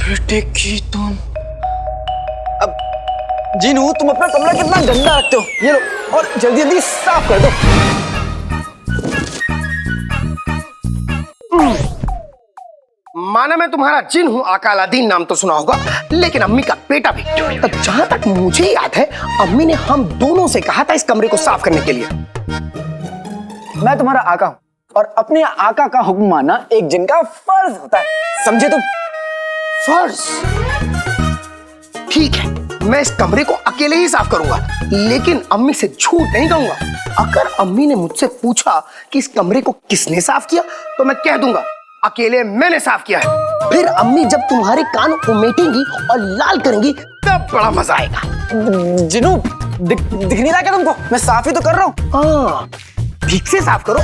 बेटे की तुम। अब जीनू, तुम अपना कमरा कितना गंदा रखते हो। ये लो और जल्दी जल्दी साफ कर दो। माना मैं तुम्हारा जिन हूँ, अकालादीन नाम तो सुना होगा, लेकिन अम्मी का बेटा भी। तब जहां तक मुझे याद है, अम्मी ने हम दोनों से कहा था इस कमरे को साफ करने के लिए। मैं तुम्हारा आका हूँ और अपने आका का हुक्म मानना एक जिन का फर्ज होता है, समझे तुम? फर्ज? ठीक है, मैं इस कमरे को अकेले ही साफ करूंगा, लेकिन अम्मी से झूठ नहीं कहूंगा। अगर अम्मी ने मुझसे पूछा कि इस कमरे को किसने साफ किया, तो मैं कह दूंगा अकेले मैंने साफ किया है। फिर अम्मी जब तुम्हारे कान उमेटेंगी और लाल करेंगी, तब बड़ा मजा आएगा। जिनू, दिख नहीं रहा क्या तुमको? मैं साफ ही तो कर रहा हूँ। हाँ, ठीक से साफ करो।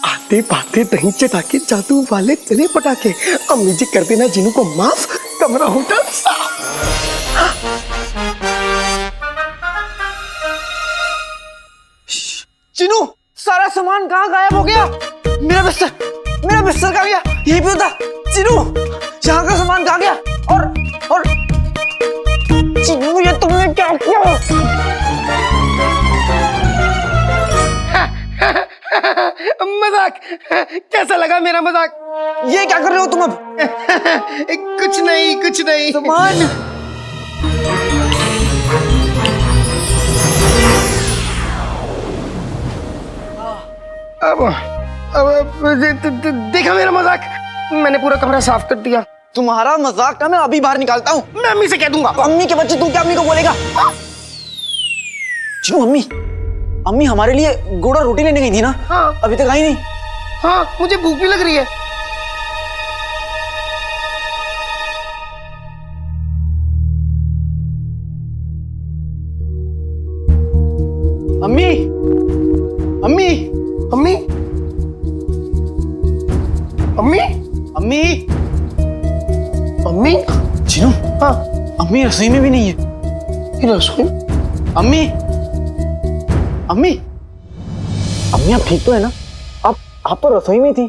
आते पाते दही चटाके, जादू वाले चले पटाखे। अम्मी जी कर देना जिनू को माफ, कमरा होगा साफ। जिनू, सारा सामान कहाँ गायब हो गया? मेरा बिस्तर कहाँ गया? यहीं पे था। जिनू, यहाँ का सामान कहाँ गया? और जिनू, ये तुमने क्या किया? मजाक कैसा लगा मेरा मजाक? ये क्या कर रहे हो तुम अब? कुछ नहीं। सामान देखा मेरा मजाक? मैंने पूरा कमरा साफ कर दिया। तुम्हारा मजाक ना मैं अभी बाहर निकालता हूँ। मैं अम्मी से कह दूंगा। अम्मी के बच्चे, तू क्या अम्मी को बोलेगा? जिनू, अम्मी हमारे लिए गुड़ और रोटी लेने गई थी ना? हाँ। अभी तक आई नहीं। हाँ, मुझे भूख भी लग रही है। अम्मी, अम्मी, अम्मी, अम्मी, अम्मी, अम्मी। जिनू, हाँ, अम्मी रसोई में भी नहीं है। ये रसोई। अम्मी, अम्मी, अम्मी आप ठीक तो है ना? आप तो रसोई में थी।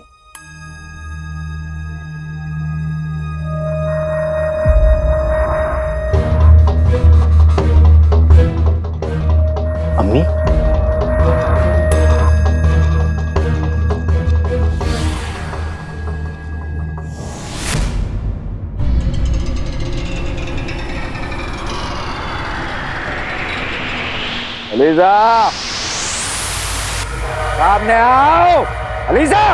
अम्मी, अलीजा, सामने आओ। अलीजा,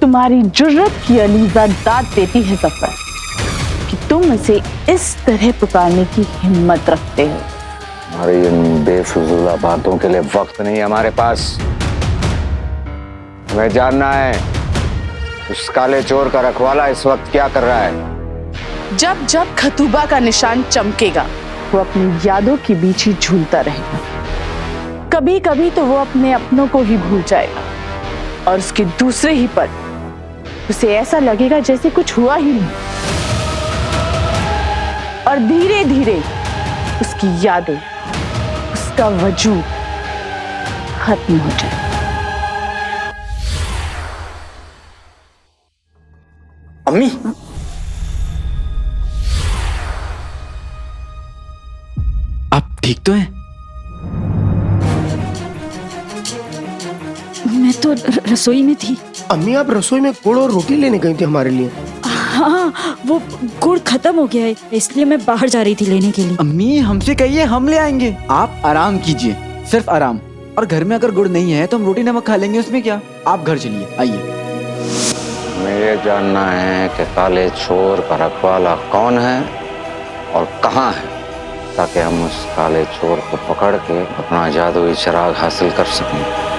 तुम्हारी जुर्रत की अलीजा दाद देती है सफर कि तुम उसे इस तरह पुकारने की हिम्मत रखते हो। हमारी इन बेफिजूला बातों के लिए वक्त नहीं है हमारे पास। हमें जानना है उस काले चोर का रखवाला इस वक्त क्या कर रहा है। जब जब खतूबा का निशान चमकेगा, वो अपनी यादों के बीच ही झूलता रहेगा। कभी कभी तो वो अपने अपनों को ही भूल जाएगा और उसके दूसरे ही पल उसे ऐसा लगेगा जैसे कुछ हुआ ही नहीं, और धीरे धीरे उसकी यादें, उसका वजूद खत्म हो जाए। अम्मी, आप ठीक तो हैं? मैं तो रसोई में थी। अम्मी, आप रसोई में गुड़ और रोटी लेने गई थी हमारे लिए। हाँ, वो गुड़ खत्म हो गया है, इसलिए मैं बाहर जा रही थी लेने के लिए। अम्मी, हमसे कहिए, हम ले आएंगे। आप आराम कीजिए, सिर्फ आराम। और घर में अगर गुड़ नहीं है तो हम रोटी नमक खा लेंगे, उसमें क्या। आप घर चलिए, आइए। हमें ये जानना है कि काले चोर का रखवाला कौन है और कहाँ है, ताकि हम उस काले चोर को पकड़ के अपना जादुई चिराग हासिल कर सकें।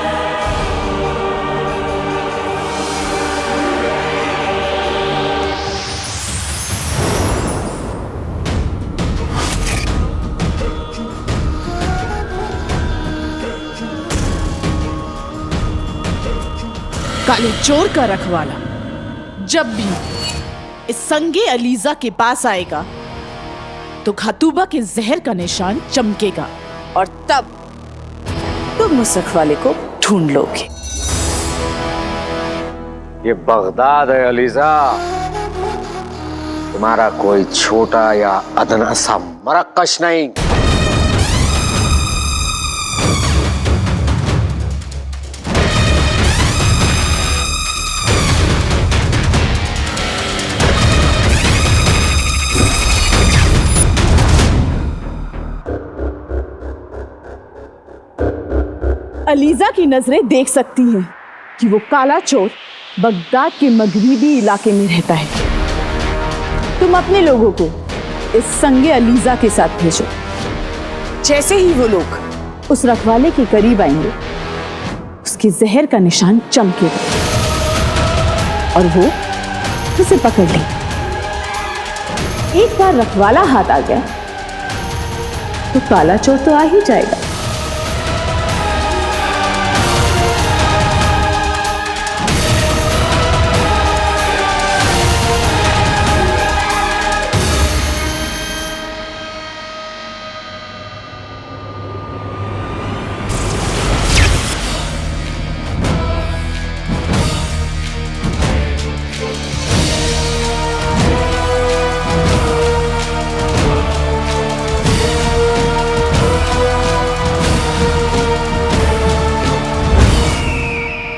काले चोर का रखवाला जब भी इस संगे अलीजा के पास आएगा तो खतूबा के जहर का निशान चमकेगा, और तब तुम उस रखवाले को ढूंढ लोगे। ये बगदाद है अलीजा, तुम्हारा कोई छोटा या अदना सा मरकश नहीं। अलीजा की नजरें देख सकती हैं कि वो काला चोर बगदाद के मगरिबी इलाके में रहता है। तुम अपने लोगों को इस संगे अलीजा के साथ भेजो। जैसे ही वो लोग उस रखवाले के करीब आएंगे, उसके जहर का निशान चमकेगा और वो उसे पकड़ ले। एक बार रखवाला हाथ आ गया तो काला चोर तो आ ही जाएगा।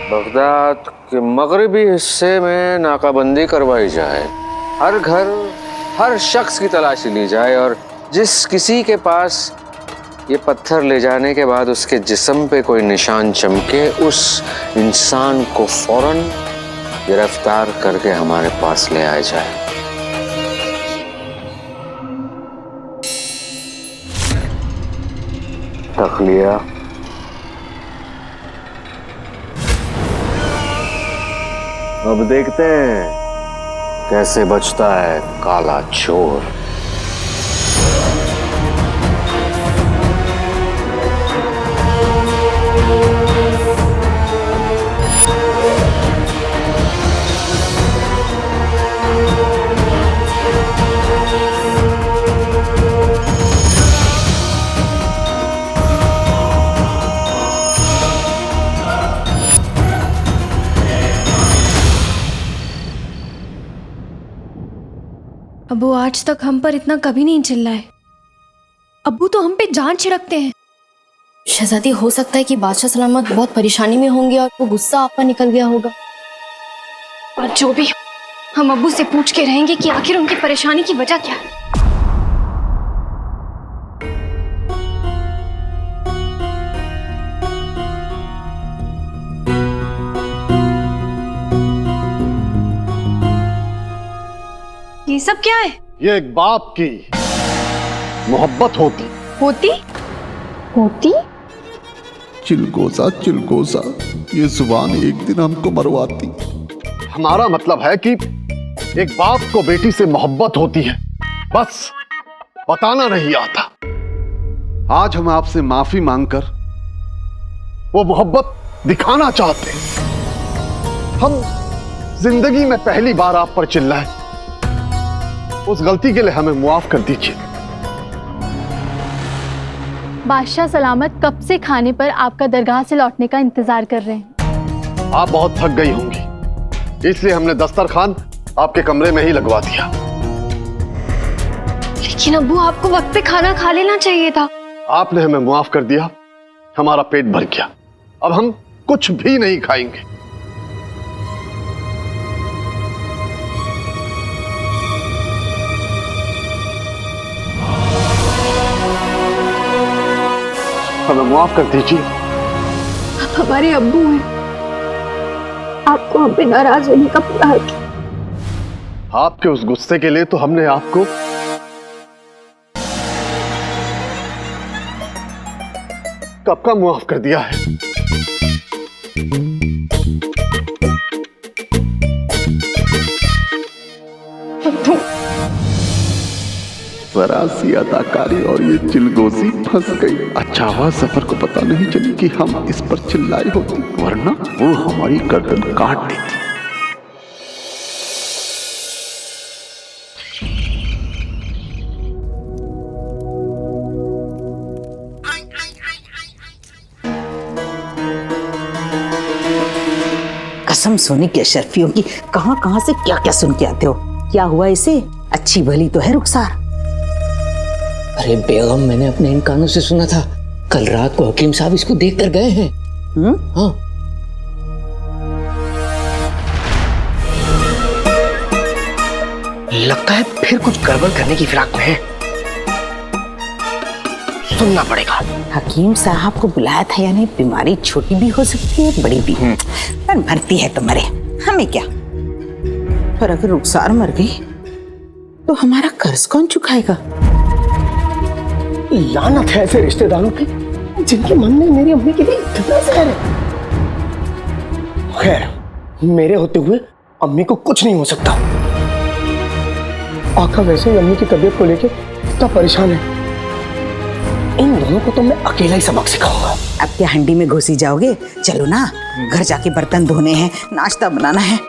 बगदाद के मगरिबी हिस्से में नाकाबंदी करवाई जाए, हर घर हर शख्स की तलाशी ली जाए और जिस किसी के पास ये पत्थर ले जाने के बाद उसके जिस्म पे कोई निशान चमके, उस इंसान को फौरन गिरफ्तार करके हमारे पास ले आया जाए। तखलिया अब देखते हैं कैसे बचता है काला चोर। अबू आज तक हम पर इतना कभी नहीं चिल्लाए। अब्बू तो हम पे जान छिड़कते हैं। शहजादी, हो सकता है कि बादशाह सलामत बहुत परेशानी में होंगे और वो गुस्सा आप पर निकल गया होगा। और जो भी, हम अब्बू से पूछ के रहेंगे कि आखिर उनकी परेशानी की वजह क्या है। ये सब क्या है? ये एक बाप की मोहब्बत होती होती चिलगोजा चिलगोजा, ये जुबान एक दिन हमको मरवाती। हमारा मतलब है कि एक बाप को बेटी से मोहब्बत होती है, बस बताना नहीं आता। आज हम आपसे माफी मांगकर वो मोहब्बत दिखाना चाहते हैं। हम जिंदगी में पहली बार आप पर चिल्लाए, उस गलती के लिए हमें मुआफ कर दीजिए। बादशाह सलामत कब से खाने पर आपका दरगाह से लौटने का इंतजार कर रहे हैं। आप बहुत थक गई होंगी, इसलिए हमने दस्तरखान आपके कमरे में ही लगवा दिया। लेकिन अब्बू, आपको वक्त पे खाना खा लेना चाहिए था। आपने हमें मुआफ कर दिया, हमारा पेट भर गया। अब हम कुछ भी नहीं खाएंगे। हमें मुआफ कर दीजिए। हमारे अब्बू हैं, आपको हम पे नाराज होने का पूरा हक है। आपके उस गुस्से के लिए तो हमने आपको कब का मुआफ कर दिया है। जरा सी अदाकारी और ये चिलगोजी फंस गई। अच्छा हुआ सफर को पता नहीं चली कि हम इस पर चिल्लाए होते, वरना वो हमारी गर्दन काट देती। कसम सोने की अशरफियों की, कहां कहां से क्या क्या सुन के आते हो। क्या हुआ इसे? अच्छी भली तो है रुखसार। अरे बेगम, मैंने अपने इन कानों से सुना था कल रात को हकीम साहब इसको देख कर गए हैं। हाँ। लगता है फिर कुछ गड़बड़ करने की फिराक में है। सुनना पड़ेगा। हकीम साहब को बुलाया था, यानी बीमारी छोटी भी हो सकती है बड़ी भी, पर मरती है तो मरे, हमें क्या। पर अगर रुखसार मर गई तो हमारा कर्ज कौन चुकाएगा? लानत है ऐसे रिश्तेदारों की जिनके मन में मेरी अम्मी के लिए इतना जहर है। खैर, मेरे होते हुए अम्मी को कुछ नहीं हो सकता। आका वैसे ही अम्मी की तबीयत को लेके इतना परेशान है। इन दोनों को तो मैं अकेला ही सबक सिखाऊंगा। अब क्या हंडी में घुसी जाओगे? चलो ना, घर जाके बर्तन धोने हैं, नाश्ता बनाना है।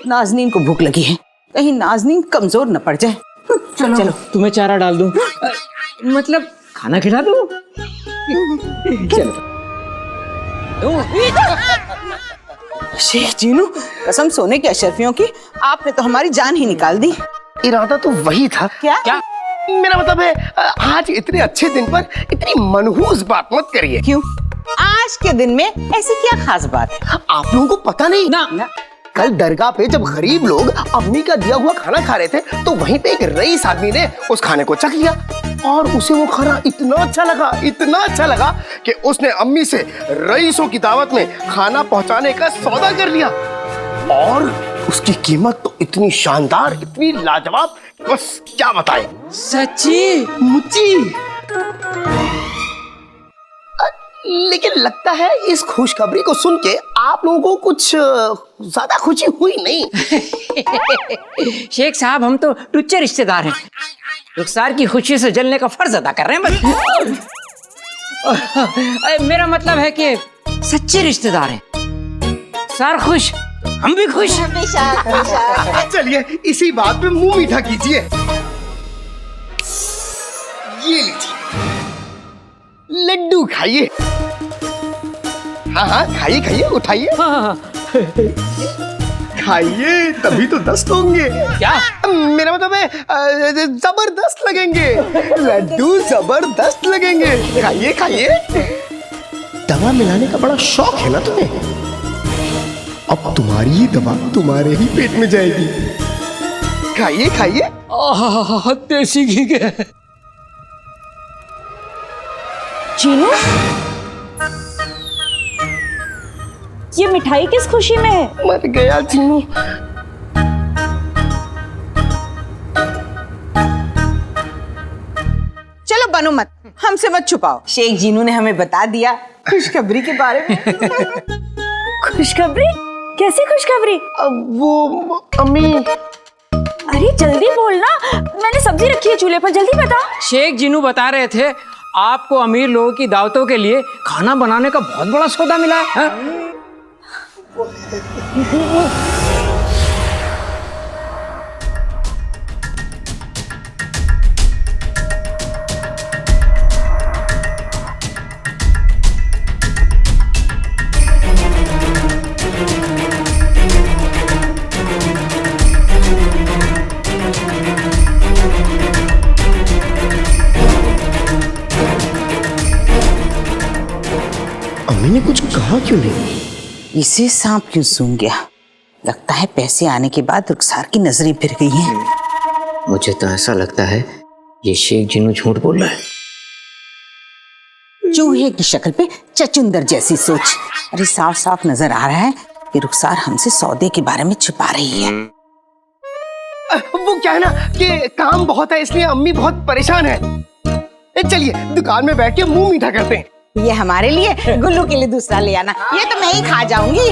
नाजनीन को भूख लगी है, कहीं नाजनीन कमजोर न पड़ जाए। चलो चलो, तुम्हें चारा डाल दूं, मतलब खाना खिला दूं। चलो। शेख जीनू, कसम सोने की अशरफियों की, आपने तो हमारी जान ही निकाल दी। इरादा तो वही था। क्या? मेरा मतलब है, आज इतने अच्छे दिन पर इतनी मनहूस बात मत करिए। क्यों? आज के दिन में ऐसी क्या खास बात है? आप लोगों को पता नहीं ना? कल दरगाह पे जब गरीब लोग अम्मी का दिया हुआ खाना खा रहे थे, तो वहीं पे एक रईस आदमी ने उस खाने को चख लिया और उसे वो खाना इतना अच्छा लगा कि उसने अम्मी से रईसों की दावत में खाना पहुंचाने का सौदा कर लिया। और उसकी कीमत तो इतनी शानदार, इतनी लाजवाब, बस क्या बताएं। सच्ची? मुच्ची। लेकिन लगता है इस खुशखबरी को सुन के आप लोगों को कुछ ज्यादा खुशी हुई नहीं। शेख साहब, हम तो टुच्चे रिश्तेदार हैं, रुखसार की खुशी से जलने का फर्ज अदा कर रहे हैं बस। मेरा मतलब है कि सच्चे रिश्तेदार हैं। सार खुश, हम भी खुश। चलिए इसी बात पे मुंह मीठा कीजिए। ये लीजिए लड्डू, खाइए। हाँ, खाइए, उठाइए। खाइए, तभी तो दस्त होंगे। क्या? मेरा मतलब है जबरदस्त लगेंगे। लड्डू जबरदस्त लगेंगे। खाइए। दवा मिलाने का बड़ा शौक है ना तुम्हें? अब तुम्हारी ही दवा तुम्हारे ही पेट में जाएगी। खाइए। देसी घी के। चीनू, ये मिठाई किस खुशी में है? मर गया चीनू। चलो बनो मत, हमसे मत छुपाओ। शेख जीनू ने हमें बता दिया खुशखबरी के बारे में। खुशखबरी? कैसी खुशखबरी? वो अम्मी। अरे जल्दी बोलना, मैंने सब्जी रखी है चूल्हे पर, जल्दी बता। शेख जीनू बता रहे थे आपको अमीर लोगों की दावतों के लिए खाना बनाने का बहुत बड़ा सौदा मिला है। अम्मी ने कुछ कहा क्यों नहीं? इसे सांप क्यों सूंघ गया? लगता है पैसे आने के बाद रुखसार की नजरें फिर गई हैं। मुझे तो ऐसा लगता है ये शेख जीनू झूठ बोल रहा है। चूहे की शक्ल पे चचुंदर जैसी सोच। अरे साफ साफ नजर आ रहा है कि रुखसार हमसे सौदे के बारे में छुपा रही है। वो क्या है ना कि काम बहुत है, इसलिए अम्मी बहुत परेशान है। चलिए दुकान में बैठ के मुंह मीठा करते हैं। ये हमारे लिए, गुल्लू के लिए दूसरा ले आना। ये तो मैं ही खा जाऊंगी।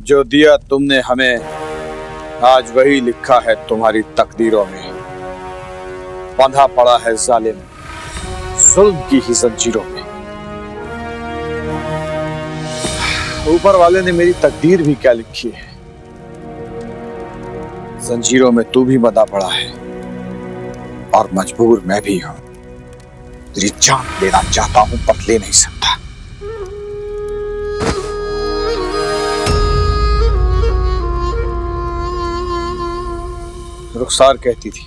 जो दिया तुमने हमें, आज वही लिखा है तुम्हारी तकदीरों में। बंधा पड़ा है जालिम जुल्म की ही जंजीरों में। ऊपर वाले ने मेरी तकदीर भी क्या लिखी है। जंजीरों में तू भी बंधा पड़ा है और मजबूर मैं भी हूं। तेरी जान लेना चाहता हूं पर ले नहीं सकता। रुखसार कहती थी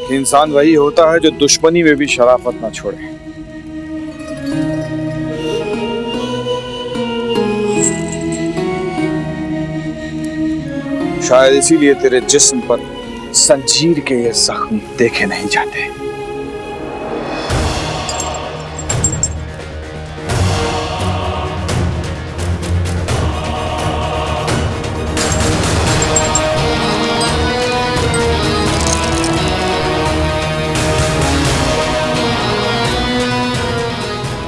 कि इंसान वही होता है जो दुश्मनी में भी शराफत ना छोड़े। शायद इसीलिए तेरे जिस्म पर जंजीर के ये जख्म देखे नहीं जाते।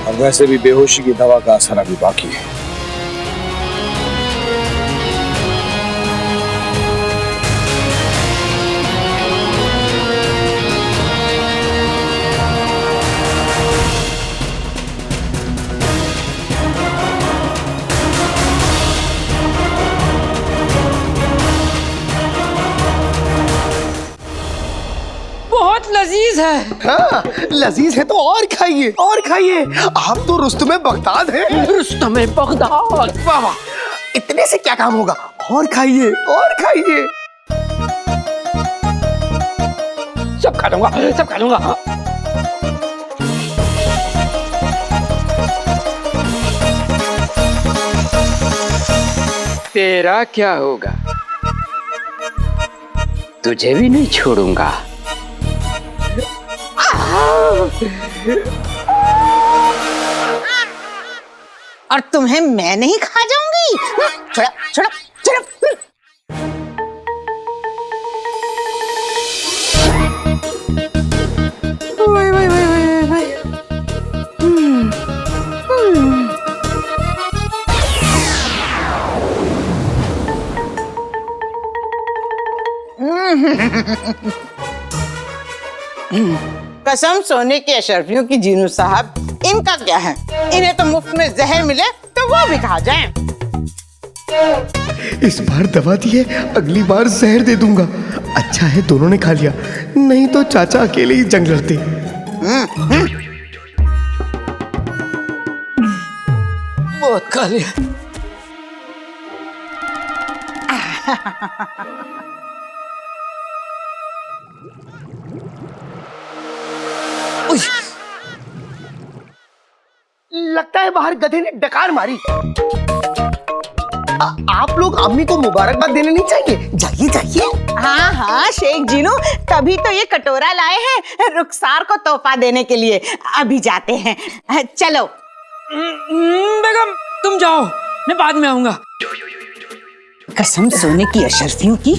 और वैसे भी बेहोशी की दवा का असर अभी बाकी है। बहुत लजीज है। हाँ, लजीज है तो और खाइए और खाइए। आप तो रुस्तमे बगदाद हैं। रुस्तमे बगदाद। वाह वाह, इतने से क्या काम होगा, और खाइए और खाइए। सब खा लूंगा, सब खा लूंगा। तेरा क्या होगा? तुझे भी नहीं छोड़ूंगा। और तुम्हें मैं नहीं खा जाऊंगी। छोड़ा छोड़ा छोड़ा। ओए, ओए, ओए, ओए, ओए। कसम सोने के अशरफियों की जीनू साहब, इनका क्या है? इन्हें तो मुफ्त में जहर मिले तो वो भी खा जाएं। इस बार दवा दी है, अगली बार जहर दे दूंगा। अच्छा है दोनों ने खा लिया, नहीं तो चाचा अकेले ही जंग लड़ते। बहुत खा लिया। लगता है बाहर गधे ने डकार मारी। आप लोग अम्मी को मुबारकबाद देने नहीं चाहिए? जाइए जाइए। हाँ हाँ शेख जीनू, तभी तो ये कटोरा लाए हैं रुखसार को तोहफा देने के लिए। अभी जाते हैं, चलो। बेगम तुम जाओ, मैं बाद में आऊंगा। कसम सोने की अशरफियों की,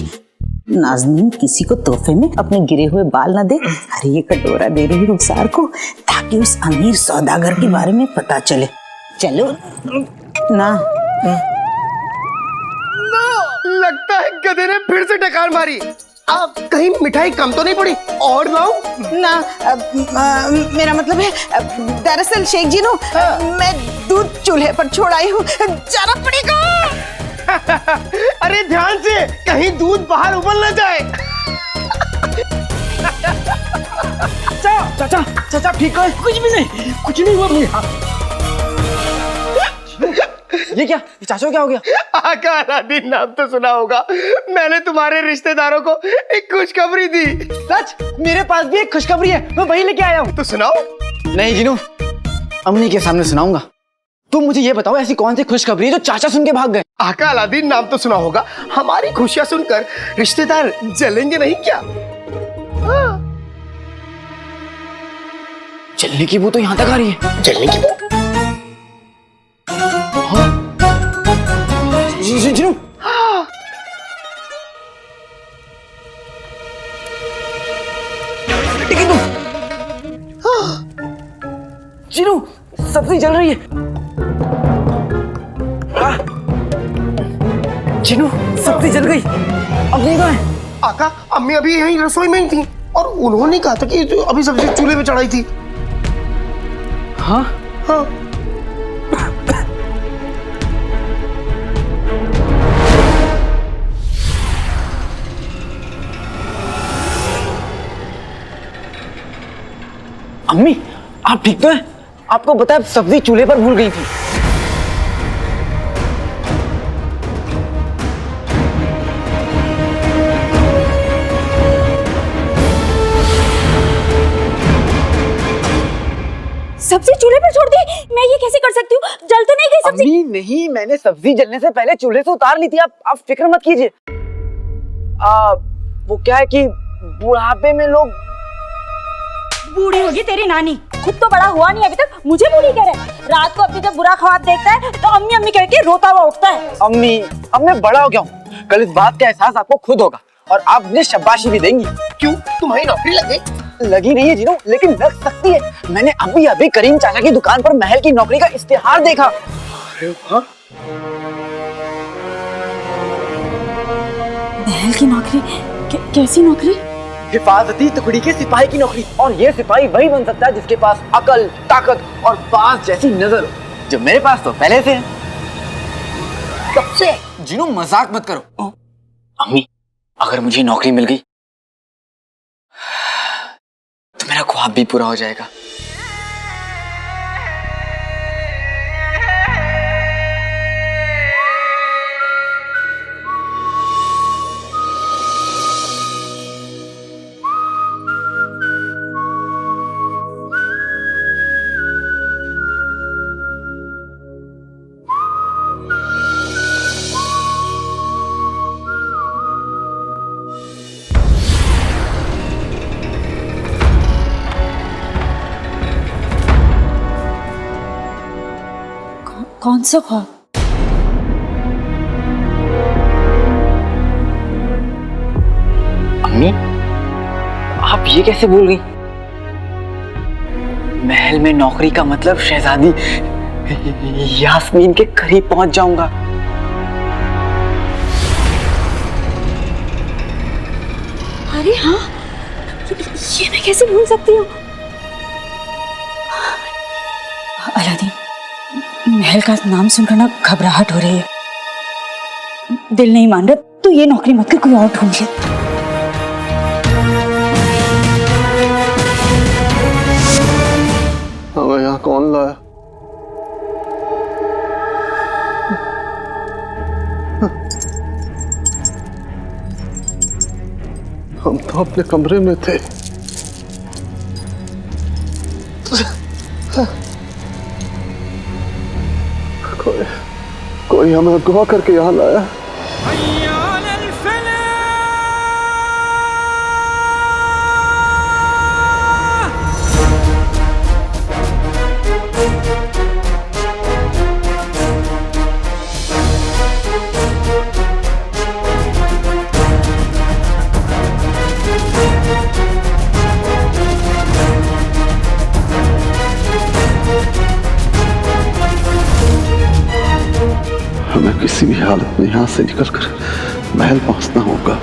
नाज़नीन किसी को तोहफे में अपने गिरे हुए बाल ना दे। अरे ये कटोरा दे रही रुखसार को ताकि उस अमीर सौदागर के बारे में पता चले। चलो ना। लगता है गधे ने फिर से डकार मारी। आप कहीं मिठाई कम तो नहीं पड़ी? और लाऊं? ना मेरा मतलब है, दरअसल शेख जीनू, मैं दूध चूल्हे पर छोड़ आई हूँ, जाना पड़ेगा। अरे ध्यान से, कहीं दूध बाहर उबल ना जाए। चाचा चाचा ठीक है? कुछ भी नहीं, कुछ नहीं हुआ भैया। ये क्या? चाचा को क्या हो गया? आका अलादीन नाम तो सुना होगा। मैंने तुम्हारे रिश्तेदारों को एक खुशखबरी दी। सच? मेरे पास भी एक खुशखबरी है, मैं वही लेके आया हूँ। तो सुनाओ। नहीं जीनू, अम्मी के सामने सुनाऊंगा। तुम मुझे ये बताओ, ऐसी कौन सी खुशखबरी है जो चाचा सुन के भाग गए? आका अलादीन नाम तो सुना होगा। हमारी खुशियां सुनकर रिश्तेदार जलेंगे नहीं क्या? हाँ। जलने की बू तो यहाँ तक आ रही है। जलने की बू? जीनू, जीनू, सब्जी जल रही है। जीनू, सब्जी जल गई। अब नहीं है। आका, अम्मी अभी यहीं रसोई में ही थी और उन्होंने कहा था कि अभी सब्जी चूल्हे पे चढ़ाई थी। हाँ हाँ। अम्मी आप ठीक तो हैं? आपको बताया सब्जी चूल्हे पर भूल गई थी। सब्जी चूल्हे पर छोड़ दी? मैं ये कैसे कर सकती हूँ? जल तो नहीं गई सब्जी? अम्मी नहीं, मैंने सब्जी जलने से पहले चूल्हे से उतार ली थी। आप फिक्र मत कीजिए। वो क्या है कि बुढ़ापे में लोग। बूढ़ी होगी तेरी नानी, खुद तो बड़ा हुआ नहीं अभी तक, मुझे बूढ़ी कह रहा है। रात को अपनी जब बुरा ख्वाब देखता है तो अम्मी अम्मी कह के रोता हुआ उठता है। अम्मी अब मैं बड़ा हो गया हूँ, कल इस बात का एहसास आपको खुद होगा और आप मुझे शाबाशी भी देंगी। क्यों, तुम्हारी नौकरी लग गई? लगी नहीं है जीनू, लेकिन लग सकती है। मैंने अभी करीम चाचा की दुकान पर महल की नौकरी का इश्तिहार देखा। अरे वाह, महल की नौकरी? कैसी नौकरी? हिफाजती टुकड़ी के सिपाही की नौकरी। और ये सिपाही वही बन सकता है जिसके पास अकल, ताकत और बाज जैसी नजर हो, जो मेरे पास तो पहले से है। कब से? जीनू मजाक मत करो। अम्मी अगर मुझे नौकरी मिल गई तो मेरा ख्वाब भी पूरा हो जाएगा। कौन सा ख्वाब? अम्मी आप ये कैसे भूल गई? महल में नौकरी का मतलब शहजादी यास्मीन के करीब पहुंच जाऊंगा। अरे हाँ, ये मैं कैसे भूल सकती हूँ? अलादीन, महल का नाम सुनकर ना घबराहट हो रही है। दिल नहीं मान रहा तो ये नौकरी मत कर, कोई और ढूंढ ले। हमें यहाँ कौन लाया? हम तो अपने कमरे में थे। कोई हमें अगवा करके यहाँ लाया। हमें किसी भी हालत में यहाँ से निकलकर महल पहुंचना होगा।